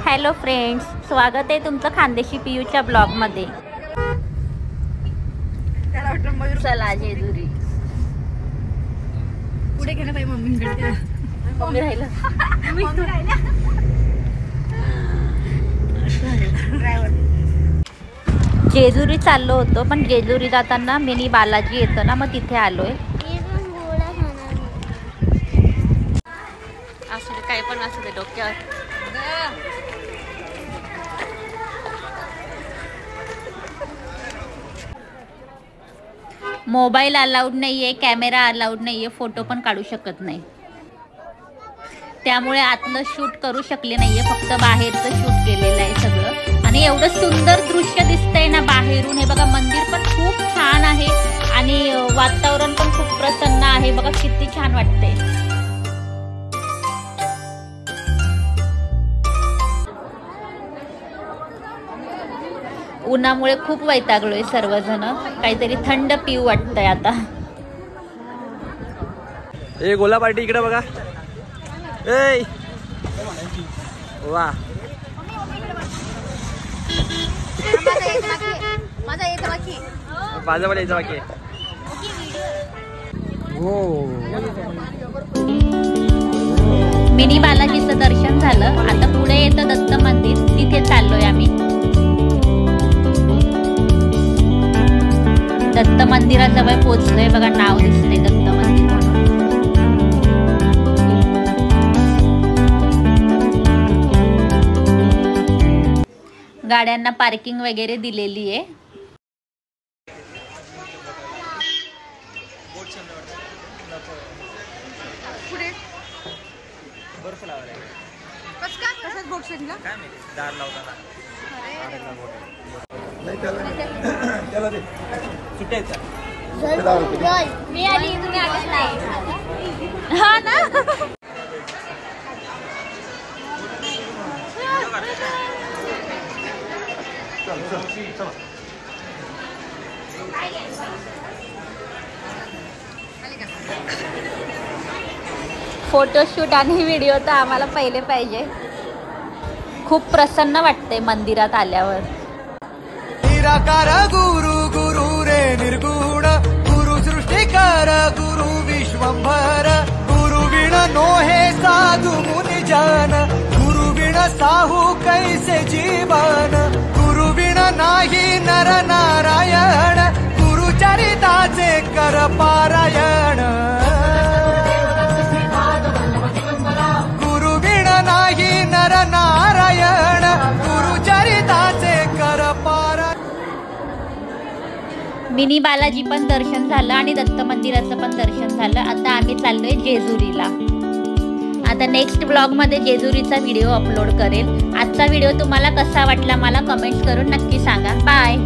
Hello friends, स्वागत आहे तुमचं खानदेशी पियूच्या ब्लॉगमध्ये। चला जेजुरी पुढे घे ना बाई, मम्मीकडे मम्मी राहिलं जेजुरी चाललो होतो, पण जेजुरी जाताना मिनी बालाजी येतं ना, मग तिथे आलोय। असू दे, काय पण असू दे, डोक्यावर मोबाईल अलाउड नाहीये, कॅमेरा अलाउड नाहीये, फोटो पण काढू शकत नाही, त्यामुळे आतलं शूट करू शकले नाहीये, फक्त बाहेरचं शूट केलेलं आहे सगळं। आणि एवढं सुंदर दृश्य दिसतंय ना बाहेरून, हे बघा मंदिर पण खूप छान आहे आणि वातावरण पण खूप प्रसन्न आहे, बघा किती छान वाटतंय। उन्हामुळे खूप वैतागलोय सर्वजण, काहीतरी थंड पिऊ वाटतंय आता। ए गोला पार्टी इकडे बघा, ए वा माझा पण यायचं बाकी हो। मिनी बालाजीचं दर्शन झालं, आता पुढे येतं दत्त मंदिर, तिथे चाललोय आम्ही। दत्त मंदिराजवळ पोहोचलोय, बघा नाव दिसतंय दत्त मंदिर म्हणून। गाड्यांना पार्किंग वगैरे दिलेली आहे। बर्फ लावलाय कसं बोक्सिंगला काय माहिती, दार लावताना त्याला दे सुट्यायचा। मी आली, तुम्ही आलेच नाही। हा ना, फोटोशूट आणि व्हिडिओ तर आम्हाला पहिले पाहिजे। खूप प्रसन्न वाटते मंदिरात आल्यावर। निराकार गुरु गुरु रे निर्गुण, गुरु सृष्टिकार गुरु विश्वंभर, गुरु बिन नोहे साधु मुनि जन, गुरु बिन साहू कैसे जीवन, गुरु बिन नाही नर नारायण, गुरु चरिताचे कर पारायण, गुरु बिन नाही नर नारायण, गुरु चरिताचे कर पारायण। मिनी बालाजी पण दर्शन झालं आणि दत्त मंदिराचं पण दर्शन झालं। आता आम्ही चाललोय जेजुरीला। आता नेक्स्ट ब्लॉग मध्ये जेजुरीचा व्हिडिओ अपलोड करेल। आजचा व्हिडिओ तुम्हाला कसा वाटला मला कमेंट्स करून नक्की सांगा। बाय।